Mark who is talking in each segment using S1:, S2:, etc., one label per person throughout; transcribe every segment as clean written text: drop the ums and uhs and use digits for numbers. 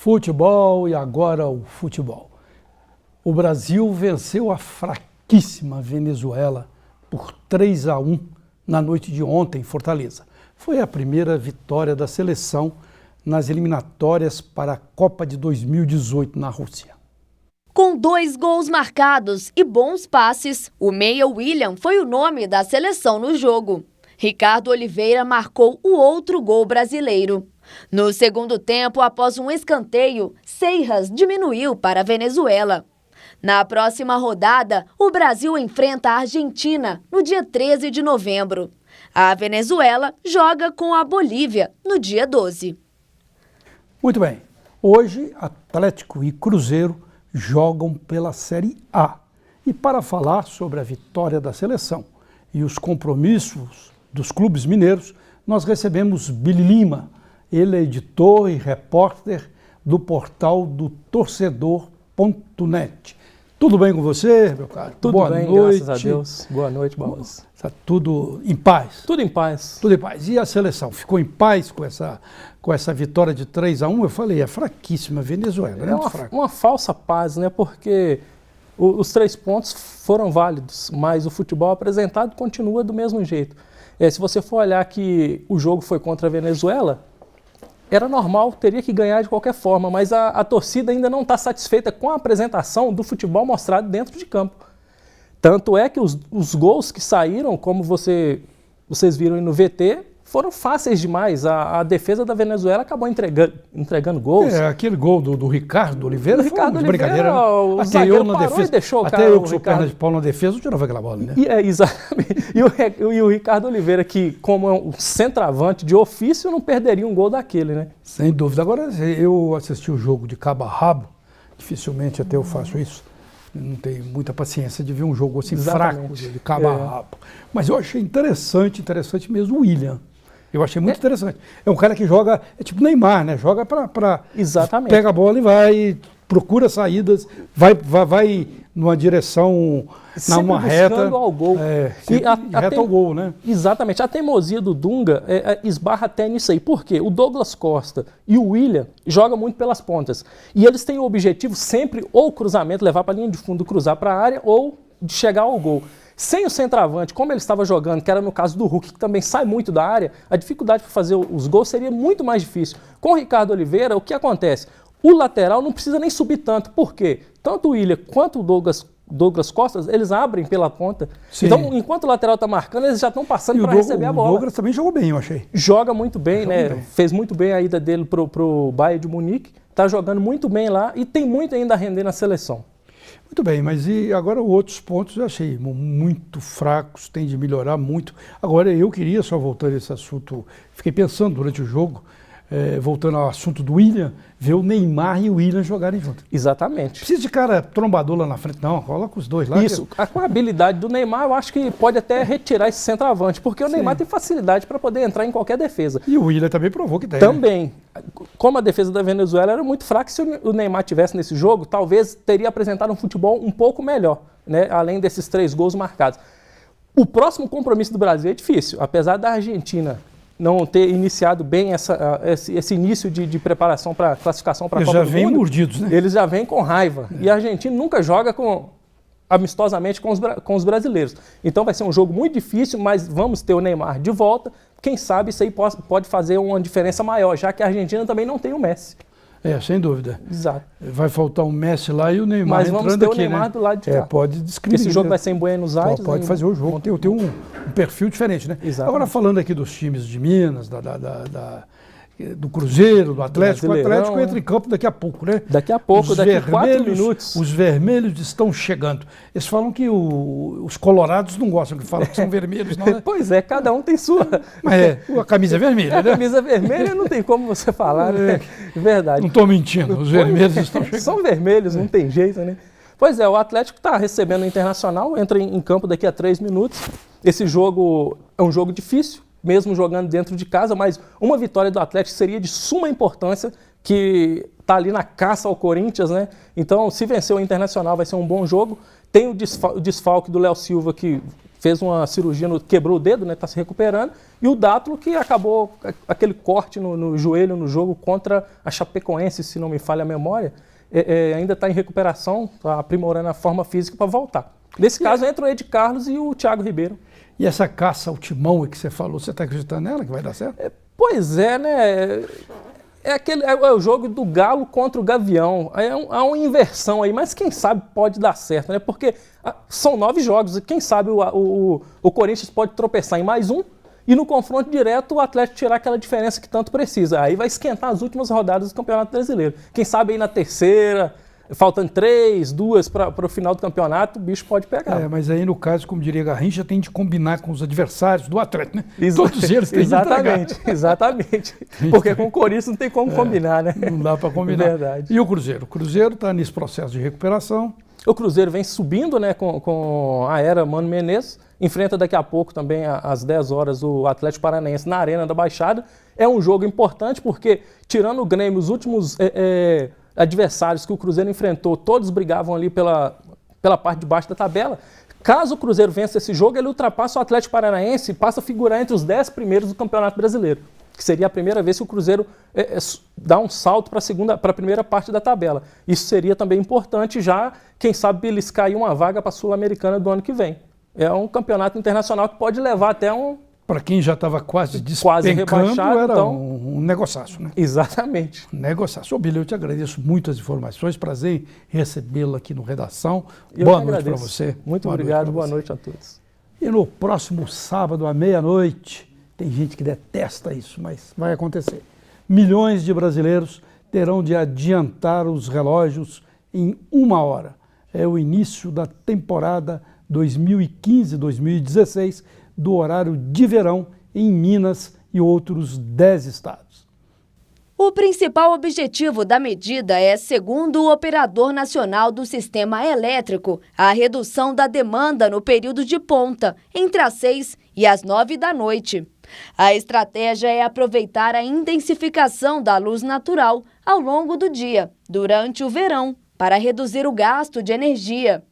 S1: Futebol e agora o futebol. O Brasil venceu a fraquíssima Venezuela por 3-1 na noite de ontem em Fortaleza. Foi a primeira vitória da seleção nas eliminatórias para a Copa de 2018 na Rússia.
S2: Com 2 gols marcados e bons passes, o meia William foi o nome da seleção no jogo. Ricardo Oliveira marcou o outro gol brasileiro. No segundo tempo, após um escanteio, Seijas diminuiu para a Venezuela. Na próxima rodada, o Brasil enfrenta a Argentina no dia 13 de novembro. A Venezuela joga com a Bolívia no dia 12.
S1: Muito bem. Hoje, Atlético e Cruzeiro jogam pela Série A. E para falar sobre a vitória da seleção e os compromissos dos clubes mineiros, nós recebemos Billy Lima. Ele é editor e repórter do portal do torcedor.net. Tudo bem com você, meu caro?
S3: Tudo
S1: Boa
S3: bem,
S1: noite.
S3: graças a Deus. Boa noite, Barroso.
S1: Está tudo em paz?
S3: Tudo em paz.
S1: Tudo em paz. E a seleção ficou em paz com essa vitória de 3-1? Eu falei, é fraquíssima a Venezuela.
S3: É uma falsa paz, né? Porque os 3 pontos foram válidos, mas o futebol apresentado continua do mesmo jeito. Se você for olhar que o jogo foi contra a Venezuela, era normal, teria que ganhar de qualquer forma, mas a torcida ainda não está satisfeita com a apresentação do futebol mostrado dentro de campo. Tanto é que os gols que saíram, como vocês viram aí no VT, foram fáceis demais. A defesa da Venezuela acabou entregando gols.
S1: Aquele gol do Ricardo Oliveira foi uma brincadeira.
S3: O zagueiro parou e deixou o cara.
S1: Até eu que sou perna de pau na defesa, não tirava aquela bola, né?
S3: Exatamente. E o Ricardo Oliveira, que como é um centroavante de ofício, não perderia um gol daquele, né?
S1: Sem dúvida. Agora, eu assisti o jogo de cabo a rabo, dificilmente até eu faço isso. Não tenho muita paciência de ver um jogo assim fraco, de cabo a rabo. Mas eu achei interessante mesmo o William. Eu achei muito interessante. É um cara que joga, é tipo Neymar, né? Joga para
S3: Exatamente.
S1: Pega a bola e vai, procura saídas, vai numa direção, numa reta.
S3: Ao gol.
S1: Reta ao gol, né?
S3: Exatamente. A teimosia do Dunga esbarra até nisso aí. Por quê? O Douglas Costa e o William jogam muito pelas pontas. E eles têm o objetivo sempre ou cruzamento, levar para a linha de fundo, cruzar para a área, ou de chegar ao gol. Sem o centroavante, como ele estava jogando, que era no caso do Hulk, que também sai muito da área, a dificuldade para fazer os gols seria muito mais difícil. Com o Ricardo Oliveira, o que acontece? O lateral não precisa nem subir tanto. Por quê? Tanto o William quanto o Douglas Costa, eles abrem pela ponta. Sim. Então, enquanto o lateral está marcando, eles já estão passando para receber a bola.
S1: O Douglas também jogou bem, eu achei.
S3: Joga muito bem, né? Fez muito bem a ida dele pro Bayern de Munique. Está jogando muito bem lá e tem muito ainda a render na seleção.
S1: Muito bem, mas e agora outros pontos eu achei muito fracos, tem de melhorar muito. Agora eu queria, só voltando a esse assunto, fiquei pensando durante o jogo, voltando ao assunto do William, ver o Neymar e o William jogarem juntos.
S3: Exatamente.
S1: Precisa de cara trombador lá na frente, não, coloca os dois lá.
S3: Isso, com a habilidade do Neymar, eu acho que pode até retirar esse centroavante, porque o Neymar tem facilidade para poder entrar em qualquer defesa.
S1: E o William também provou que tem.
S3: Também. Né? Como a defesa da Venezuela era muito fraca, se o Neymar tivesse nesse jogo, talvez teria apresentado um futebol um pouco melhor, né? Além desses 3 gols marcados. O próximo compromisso do Brasil é difícil, apesar da Argentina não ter iniciado bem esse início de preparação para classificação para a Copa do Mundo.
S1: Eles já vêm mordidos, né?
S3: Eles já vêm com raiva. E a Argentina nunca joga amistosamente com os brasileiros. Então vai ser um jogo muito difícil, mas vamos ter o Neymar de volta. Quem sabe isso aí pode fazer uma diferença maior, já que a Argentina também não tem o Messi.
S1: Sem dúvida.
S3: Exato.
S1: Vai faltar o Messi lá e o Neymar
S3: mas
S1: entrando
S3: vamos ter
S1: aqui,
S3: o Neymar, né? Do lado de cá.
S1: Pode descrever.
S3: Esse jogo vai ser em Buenos Aires.
S1: Pode fazer o jogo, tem um perfil diferente, né?
S3: Exatamente.
S1: Agora falando aqui dos times de Minas, do Cruzeiro, do Atlético, o Atlético entra em campo daqui a pouco, né?
S3: Daqui a pouco, daqui a 4 minutos.
S1: Os vermelhos estão chegando. Eles falam que os colorados não gostam, que falam que são vermelhos, não é?
S3: Pois é, cada um tem sua.
S1: Mas a camisa é vermelha, né?
S3: A camisa vermelha não tem como você falar, né? Verdade.
S1: Não estou mentindo, os vermelhos estão chegando.
S3: São vermelhos, não tem jeito, né? Pois é, o Atlético está recebendo o Internacional, entra em campo daqui a 3 minutos. Esse jogo é um jogo difícil, mesmo jogando dentro de casa, mas uma vitória do Atlético seria de suma importância, que está ali na caça ao Corinthians, né? Então, se vencer o Internacional, vai ser um bom jogo. Tem o desfalque do Léo Silva, que fez uma cirurgia, quebrou o dedo, né? Está se recuperando. E o Dátulo, que acabou aquele corte no joelho no jogo contra a Chapecoense, se não me falha a memória, ainda está em recuperação, está aprimorando a forma física para voltar. Nesse caso, entra o Ed Carlos e o Thiago Ribeiro.
S1: E essa caça ao timão que você falou, você está acreditando nela que vai dar certo?
S3: Pois é, né? É o jogo do Galo contra o Gavião. Há uma inversão aí, mas quem sabe pode dar certo, né? Porque são 9 jogos e quem sabe o Corinthians pode tropeçar em mais um e no confronto direto o Atlético tirar aquela diferença que tanto precisa. Aí vai esquentar as últimas rodadas do Campeonato Brasileiro. Quem sabe aí na terceira, faltando 3, 2 para o final do campeonato, o bicho pode pegar.
S1: Mas aí no caso, como diria Garrincha, tem de combinar com os adversários do Atlético, né? Todos eles têm de entregar.
S3: Exatamente. Porque com o Corinthians não tem como combinar, né?
S1: Não dá para combinar.
S3: Verdade.
S1: E o Cruzeiro? O Cruzeiro está nesse processo de recuperação.
S3: O Cruzeiro vem subindo, né, com a era Mano Menezes, enfrenta daqui a pouco também às 10 horas o Atlético Paranaense na Arena da Baixada. É um jogo importante porque, tirando o Grêmio, os últimos adversários que o Cruzeiro enfrentou, todos brigavam ali pela parte de baixo da tabela. Caso o Cruzeiro vença esse jogo, ele ultrapassa o Atlético Paranaense e passa a figurar entre os 10 primeiros do Campeonato Brasileiro, que seria a primeira vez que o Cruzeiro dá um salto para a primeira parte da tabela. Isso seria também importante já, quem sabe, beliscar aí uma vaga para a Sul-Americana do ano que vem. É um campeonato internacional que pode levar até um...
S1: Para quem já estava quase rebaixado, era então, um negociaço, né?
S3: Exatamente.
S1: Negociaço. Ô, Billy, eu te agradeço muito as informações, prazer em recebê-lo aqui no Redação.
S3: Boa
S1: noite para você.
S3: Muito obrigado, boa noite a todos.
S1: E no próximo sábado, à meia-noite, tem gente que detesta isso, mas vai acontecer. Milhões de brasileiros terão de adiantar os relógios em 1 hora. É o início da temporada 2015-2016, do horário de verão em Minas e outros 10 estados.
S2: O principal objetivo da medida é, segundo o Operador Nacional do Sistema Elétrico, a redução da demanda no período de ponta, entre as 6 e as 9 da noite. A estratégia é aproveitar a intensificação da luz natural ao longo do dia, durante o verão, para reduzir o gasto de energia.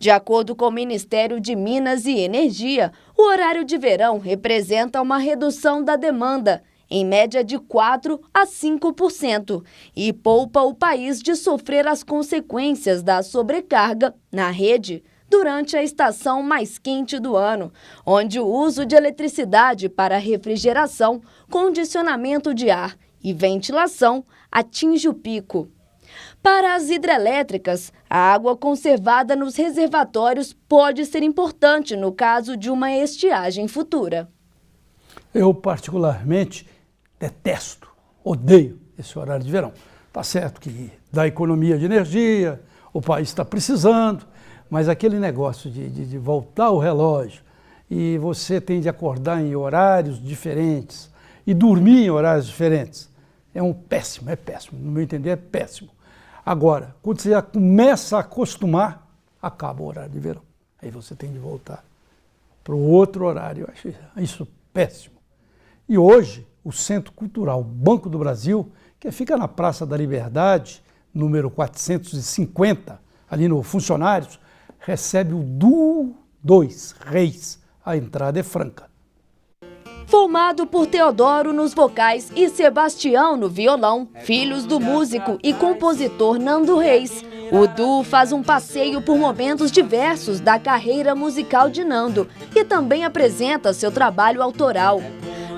S2: De acordo com o Ministério de Minas e Energia, o horário de verão representa uma redução da demanda, em média de 4% a 5%, e poupa o país de sofrer as consequências da sobrecarga na rede durante a estação mais quente do ano, onde o uso de eletricidade para refrigeração, condicionamento de ar e ventilação atinge o pico. Para as hidrelétricas, a água conservada nos reservatórios pode ser importante no caso de uma estiagem futura.
S1: Eu, particularmente, detesto, odeio esse horário de verão. Tá certo que dá economia de energia, o país está precisando, mas aquele negócio de voltar o relógio e você tem de acordar em horários diferentes e dormir em horários diferentes, é péssimo, no meu entender é péssimo. Agora, quando você já começa a acostumar, acaba o horário de verão. Aí você tem de voltar para o outro horário. Eu acho isso péssimo. E hoje, o Centro Cultural Banco do Brasil, que fica na Praça da Liberdade, número 450, ali no Funcionários, recebe o Duo 2 Reis. A entrada é franca.
S2: Formado por Teodoro nos vocais e Sebastião no violão, filhos do músico e compositor Nando Reis, o duo faz um passeio por momentos diversos da carreira musical de Nando e também apresenta seu trabalho autoral.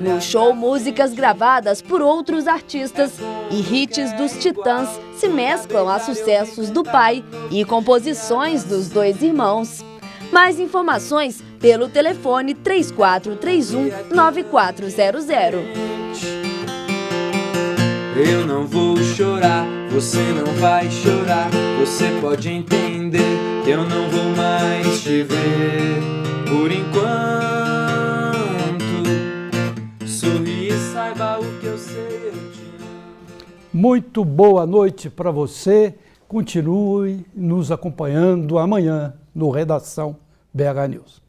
S2: No show, músicas gravadas por outros artistas e hits dos Titãs se mesclam a sucessos do pai e composições dos dois irmãos. Mais informações pelo telefone 3431-9400.
S4: Eu não vou chorar, você não vai chorar. Você pode entender que eu não vou mais te ver. Por enquanto, sorri e saiba o que eu sei, eu te amo.
S1: Muito boa noite para você. Continue nos acompanhando amanhã no Redação BH News.